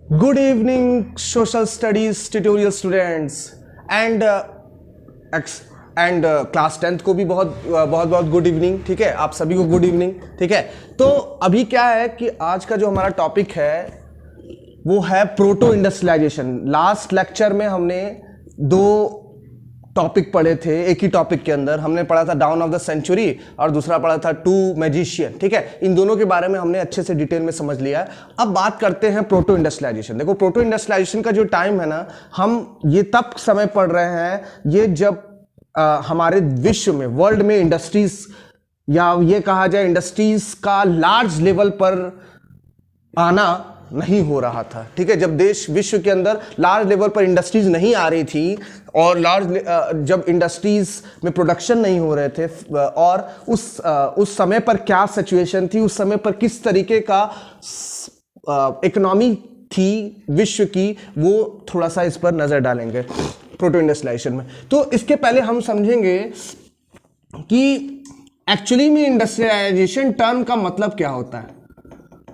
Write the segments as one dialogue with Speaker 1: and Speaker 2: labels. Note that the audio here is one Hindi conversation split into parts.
Speaker 1: Good evening, social studies tutorial students and class 10th को भी बहुत बहुत बहुत गुड इवनिंग। ठीक है, आप सभी को गुड इवनिंग। ठीक है, तो अभी क्या है कि आज का जो हमारा टॉपिक है वो है प्रोटो इंडस्ट्रियलाइजेशन। लास्ट लेक्चर में हमने दो टॉपिक पढ़े थे, एक ही टॉपिक के अंदर हमने पढ़ा था डाउन ऑफ द सेंचुरी और दूसरा पढ़ा था टू मैजिशियन। ठीक है, इन दोनों के बारे में हमने अच्छे से डिटेल में समझ लिया है। अब बात करते हैं प्रोटो इंडस्ट्रियलाइजेशन। देखो, प्रोटो इंडस्ट्रियलाइजेशन का जो टाइम है ना, हम ये तब समय पढ़ रहे हैं ये जब हमारे विश्व में, वर्ल्ड में इंडस्ट्रीज, या ये कहा जाए इंडस्ट्रीज का लार्ज लेवल पर आना नहीं हो रहा था। ठीक है, जब देश विश्व के अंदर लार्ज लेवल पर इंडस्ट्रीज नहीं आ रही थी और जब इंडस्ट्रीज में प्रोडक्शन नहीं हो रहे थे, और उस समय पर क्या सिचुएशन थी, उस समय पर किस तरीके का इकोनॉमी थी विश्व की, वो थोड़ा सा इस पर नजर डालेंगे प्रोटो इंडस्ट्रियलाइजेशन में। तो इसके पहले हम समझेंगे कि एक्चुअली में इंडस्ट्रियलाइजेशन टर्म का मतलब क्या होता है।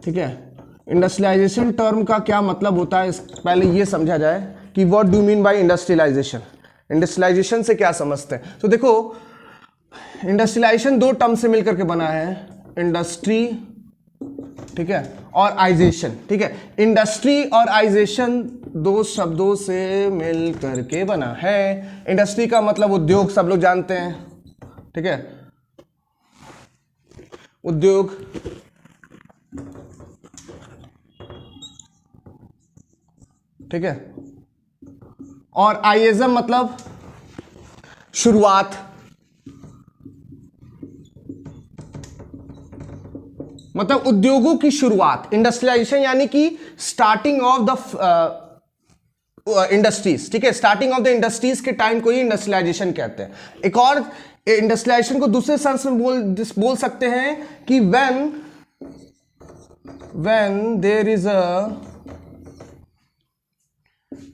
Speaker 1: ठीक है, इंडस्ट्रियलाइजेशन टर्म का क्या मतलब होता है, पहले ये समझा जाए कि what do mean by industrialisation. Industrialisation से क्या समझते हैं? तो देखो, इंडस्ट्रियलाइजेशन दो टर्म से मिलकर के बना है, इंडस्ट्री, ठीक है, और आइजेशन। ठीक है, इंडस्ट्री और आइजेशन दो शब्दों से मिल करके बना है। इंडस्ट्री का मतलब उद्योग, सब लोग जानते हैं। ठीक है, उद्योग, ठीक है, और आइएजम मतलब शुरुआत, मतलब उद्योगों की शुरुआत। इंडस्ट्रियलाइजेशन यानी कि स्टार्टिंग ऑफ द इंडस्ट्रीज। ठीक है, स्टार्टिंग ऑफ द इंडस्ट्रीज के टाइम को ही इंडस्ट्रियलाइजेशन कहते हैं। एक और इंडस्ट्रियलाइजेशन को दूसरे सेंस में बोल सकते हैं कि when there is a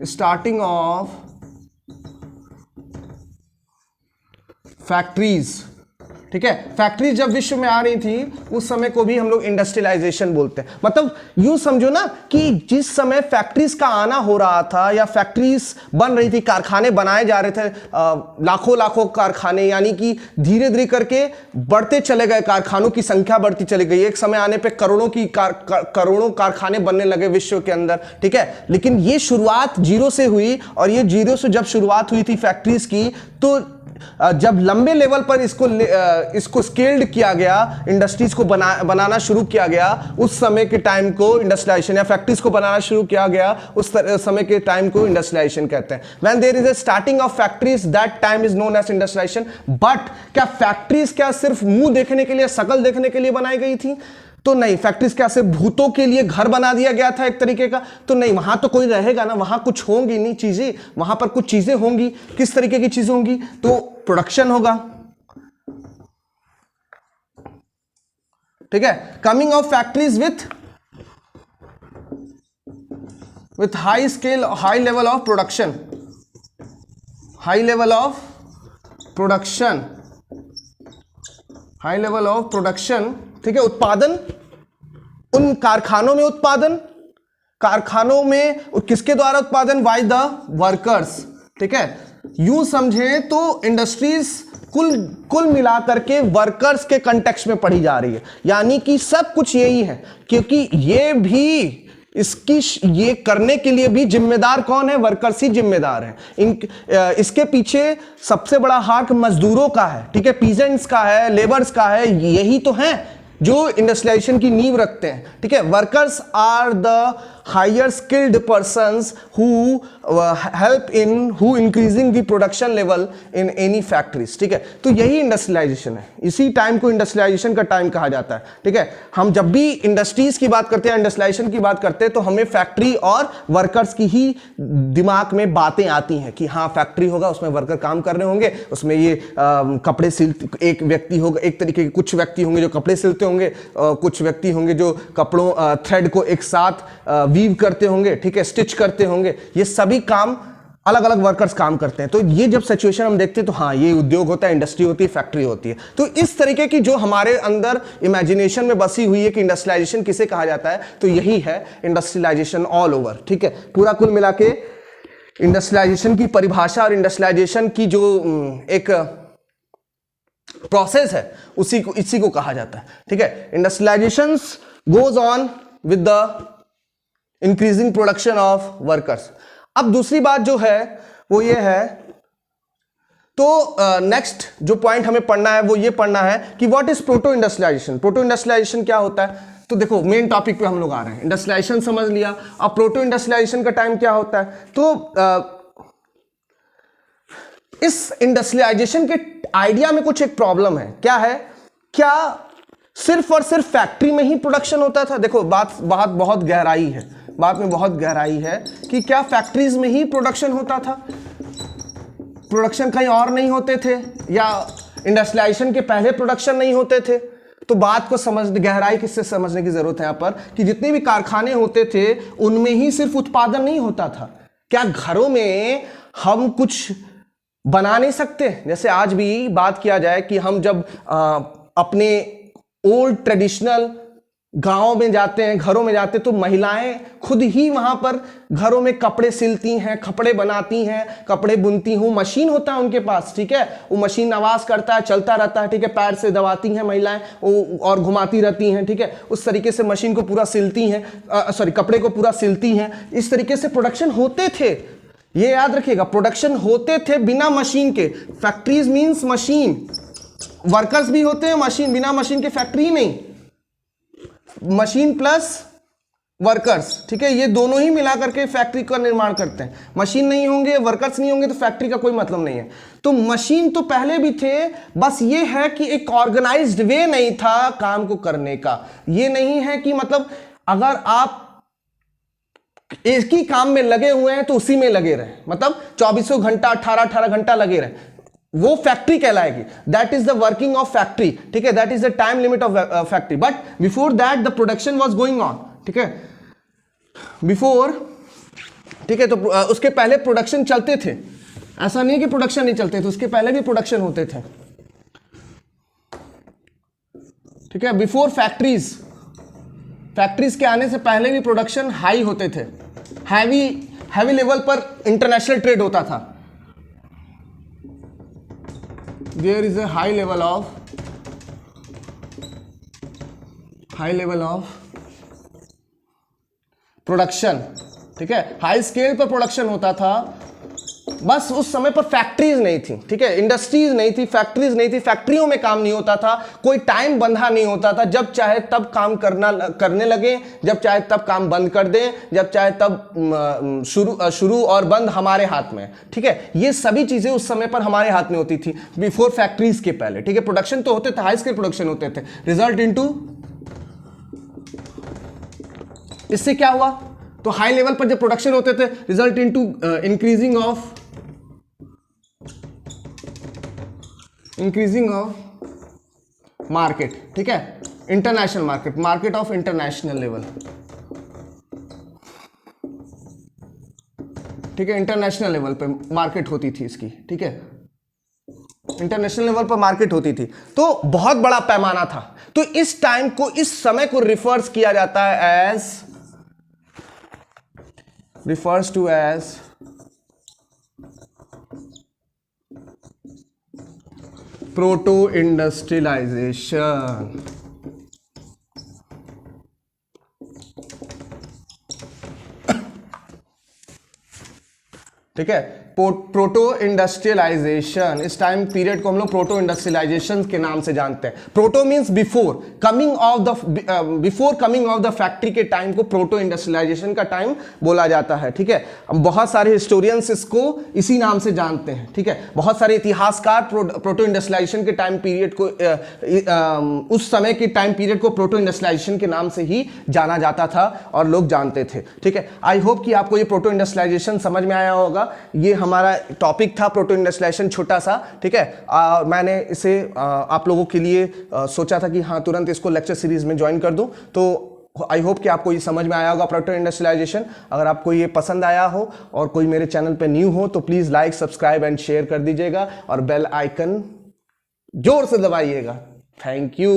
Speaker 1: starting of factories. ठीक है, फैक्ट्री जब विश्व में आ रही थी उस समय को भी हम लोग इंडस्ट्रियलाइजेशन बोलते हैं। मतलब यूं समझो ना कि जिस समय फैक्ट्रीज का आना हो रहा था या फैक्ट्रीज बन रही थी, कारखाने बनाए जा रहे थे, लाखों लाखों कारखाने, यानी कि धीरे धीरे करके बढ़ते चले गए, कारखानों की संख्या बढ़ती चली गई। एक समय आने पे करोड़ों कारखाने बनने लगे विश्व के अंदर। ठीक है, लेकिन ये शुरुआत जीरो से हुई, और ये जीरो से जब शुरुआत हुई थी फैक्ट्रीज की, तो जब लंबे लेवल पर इसको स्केल्ड किया गया, इंडस्ट्रीज को बनाना शुरू किया गया, उस समय के टाइम को इंडस्ट्रियलाइजेशन, या फैक्ट्रीज को बनाना शुरू किया गया उस समय के टाइम को इंडस्ट्रियलाइजेशन कहते हैं। When there is a starting of factories, that time is known as industrialisation. But क्या फैक्ट्रीज क्या सिर्फ मुंह देखने के लिए, शकल देखने के लिए बनाई गई थी? तो नहीं। फैक्ट्रीज क्या सिर्फ भूतों के लिए घर बना दिया गया था एक तरीके का? तो नहीं, वहां तो कोई रहेगा ना, वहां कुछ होंगी नहीं चीजें, वहां पर कुछ चीजें होंगी। किस तरीके की चीजें होंगी? तो प्रोडक्शन होगा। ठीक है, coming of factories with high scale, high level of production, high level of production, high level of production. ठीक है, उत्पादन, उन कारखानों में उत्पादन, कारखानों में किसके द्वारा उत्पादन? By the workers. ठीक है, यूं समझें तो इंडस्ट्रीज कुल मिलाकर के वर्कर्स के कंटेक्स्ट में पढ़ी जा रही है, यानी कि सब कुछ यही है, क्योंकि ये भी ये करने के लिए भी जिम्मेदार कौन है? वर्कर्स ही जिम्मेदार हैं। इसके पीछे सबसे बड़ा हाथ मजदूरों का है। ठीक है, पीजेंट्स का है, लेबर्स का है, यही तो है जो इंडस्ट्रियलाइजेशन की नींव रखते हैं। ठीक है, workers are the higher skilled persons who increasing the production level in any factories. ठीक है, तो यही इंडस्ट्रियलाइजेशन है। इसी टाइम को इंडस्ट्रियलाइजेशन का टाइम कहा जाता है। ठीक है, हम जब भी इंडस्ट्रीज की बात करते हैं, इंडस्ट्रियलाइजेशन की बात करते हैं, तो हमें फैक्ट्री और वर्कर्स की ही दिमाग में बातें आती हैं कि हाँ, फैक्ट्री होगा, उसमें वर्कर काम कर रहे होंगे, उसमें ये कपड़े सिलते, एक व्यक्ति होगा, एक तरीके के कुछ व्यक्ति होंगे जो कपड़े सिलते होंगे, कुछ व्यक्ति होंगे जो कपड़ों थ्रेड को एक साथ वीव करते होंगे। ठीक है, स्टिच करते होंगे। ये सभी काम अलग अलग वर्कर्स काम करते हैं। तो ये जब सिचुएशन हम देखते हैं तो हाँ, ये उद्योग होता है, इंडस्ट्री होती है, फैक्ट्री होती है। तो इस तरीके की जो हमारे अंदर इमेजिनेशन में बसी हुई है कि इंडस्ट्रियलाइजेशन किसे कहा जाता है, तो यही है इंडस्ट्रियलाइजेशन ऑल ओवर। ठीक है, पूरा कुल मिला के इंडस्ट्रियलाइजेशन की परिभाषा और इंडस्ट्रियलाइजेशन की जो एक प्रोसेस है इसी को कहा जाता है। ठीक है, industrialisation goes on with the increasing production of workers. अब दूसरी बात जो है वो ये है, तो नेक्स्ट जो पॉइंट हमें पढ़ना है वो ये पढ़ना है कि what is proto industrialisation. Proto industrialisation क्या होता है, तो देखो मेन टॉपिक पे हम लोग आ रहे हैं। इंडस्ट्रियलाइजेशन समझ लिया, अब प्रोटो इंडस्ट्रियलाइजेशन का टाइम क्या होता है। तो इस इंडस्ट्रियलाइजेशन के आइडिया में कुछ एक प्रॉब्लम है। क्या है, क्या सिर्फ और सिर्फ फैक्ट्री में ही प्रोडक्शन होता था। देखो बात बहुत गहराई है, बात में बहुत गहराई है कि क्या फैक्ट्रीज में ही प्रोडक्शन होता था, प्रोडक्शन कहीं और नहीं होते थे, या इंडस्ट्रियलाइजेशन के पहले प्रोडक्शन नहीं होते थे। तो बात को गहराई किससे समझने की जरूरत है यहाँ पर कि जितने भी कारखाने होते थे उनमें ही सिर्फ उत्पादन नहीं होता था। क्या घरों में हम कुछ बना नहीं सकते? जैसे आज भी बात किया जाए कि हम जब अपने ओल्ड ट्रेडिशनल गांव में जाते हैं, घरों में जाते हैं, तो महिलाएं खुद ही वहां पर घरों में कपड़े सिलती हैं, कपड़े बनाती हैं, कपड़े बुनती हूँ, मशीन होता है उनके पास। ठीक है, वो मशीन आवाज करता है, चलता रहता है। ठीक है, पैर से दबाती हैं महिलाएं और घुमाती रहती हैं। ठीक है, उस तरीके से मशीन को पूरा सिलती हैं, कपड़े को पूरा सिलती हैं। इस तरीके से प्रोडक्शन होते थे, ये याद रखिएगा, प्रोडक्शन होते थे बिना मशीन के। फैक्ट्रीज मीन्स मशीन, वर्कर्स भी होते हैं मशीन, बिना मशीन के फैक्ट्री नहीं, मशीन प्लस वर्कर्स। ठीक है, ये दोनों ही मिलाकर के फैक्ट्री का निर्माण करते हैं। मशीन नहीं होंगे, वर्कर्स नहीं होंगे तो फैक्ट्री का कोई मतलब नहीं है। तो मशीन तो पहले भी थे, बस ये है कि एक ऑर्गेनाइज्ड वे नहीं था काम को करने का। ये नहीं है कि मतलब अगर आप एक ही काम में लगे हुए हैं तो उसी में लगे रहे, मतलब 24 घंटा 18 घंटा लगे रहे, वो फैक्ट्री कहलाएगी। That is the working of factory. ठीक है, that is the time limit of factory. But before that the production was going on. ठीक है, बिफोर, ठीक है, तो उसके पहले प्रोडक्शन चलते थे। ऐसा नहीं है कि प्रोडक्शन नहीं चलते थे, उसके पहले भी प्रोडक्शन होते थे। ठीक है, बिफोर फैक्ट्रीज, फैक्ट्रीज के आने से पहले भी प्रोडक्शन हाई होते थे, हैवी लेवल पर इंटरनेशनल ट्रेड होता था। There is a high level of production. ठीक है, हाई स्केल पर प्रोडक्शन होता था, बस उस समय पर फैक्ट्रीज नहीं थी। ठीक है, इंडस्ट्रीज नहीं थी, फैक्ट्रीज नहीं थी, फैक्ट्रियों में काम नहीं होता था, कोई टाइम बंधा नहीं होता था। जब चाहे तब काम करने लगे, जब चाहे तब काम बंद कर दें, जब चाहे तब शुरू और बंद हमारे हाथ में। ठीक है, ये सभी चीजें उस समय पर हमारे हाथ में होती थी, बिफोर फैक्ट्रीज के पहले। ठीक है, प्रोडक्शन तो होते थे, हाई स्केल प्रोडक्शन होते थे। रिजल्ट इनटू, इससे क्या हुआ, तो हाई लेवल पर जब प्रोडक्शन होते थे, result into increasing of market. ठीक है, international market of international level. ठीक है, इंटरनेशनल लेवल पे मार्केट होती थी इसकी। ठीक है, इंटरनेशनल लेवल पर मार्केट होती थी, तो बहुत बड़ा पैमाना था। तो इस टाइम को, इस समय को रिफर्स किया जाता है as, refers to as proto-industrialization। ठीक है, प्रोटो इंडस्ट्रियलाइजेशन, इस टाइम पीरियड को हम लोग प्रोटो इंडस्ट्रियलाइजेशन के नाम से जानते हैं। Proto means before coming of the factory के टाइम को प्रोटो इंडस्ट्रियलाइजेशन का टाइम बोला जाता है। ठीक है, बहुत सारे हिस्टोरियंस इसको इसी नाम से जानते हैं। ठीक है, बहुत सारे इतिहासकार प्रोटो इंडस्ट्रियलाइजेशन के टाइम पीरियड को, उस समय के टाइम पीरियड को प्रोटो इंडस्ट्रियलाइजेशन के नाम से ही जाना जाता था और लोग जानते थे। ठीक है, आई होप कि आपको ये प्रोटो इंडस्ट्रियलाइजेशन समझ में आया होगा। ये हमारा टॉपिक था प्रोटो इंडस्ट्रियलाइजेशन, छोटा सा। ठीक है, मैंने इसे आप लोगों के लिए सोचा था कि हाँ तुरंत इसको लेक्चर सीरीज में ज्वाइन कर दूं। तो आई होप कि आपको ये समझ में आया होगा प्रोडक्टिव इंडस्ट्रियलाइजेशन। अगर आपको ये पसंद आया हो और कोई मेरे चैनल पे न्यू हो तो please like, subscribe and share कर दीजिएगा और बेल आइकन जोर से दबाइएगा। Thank you.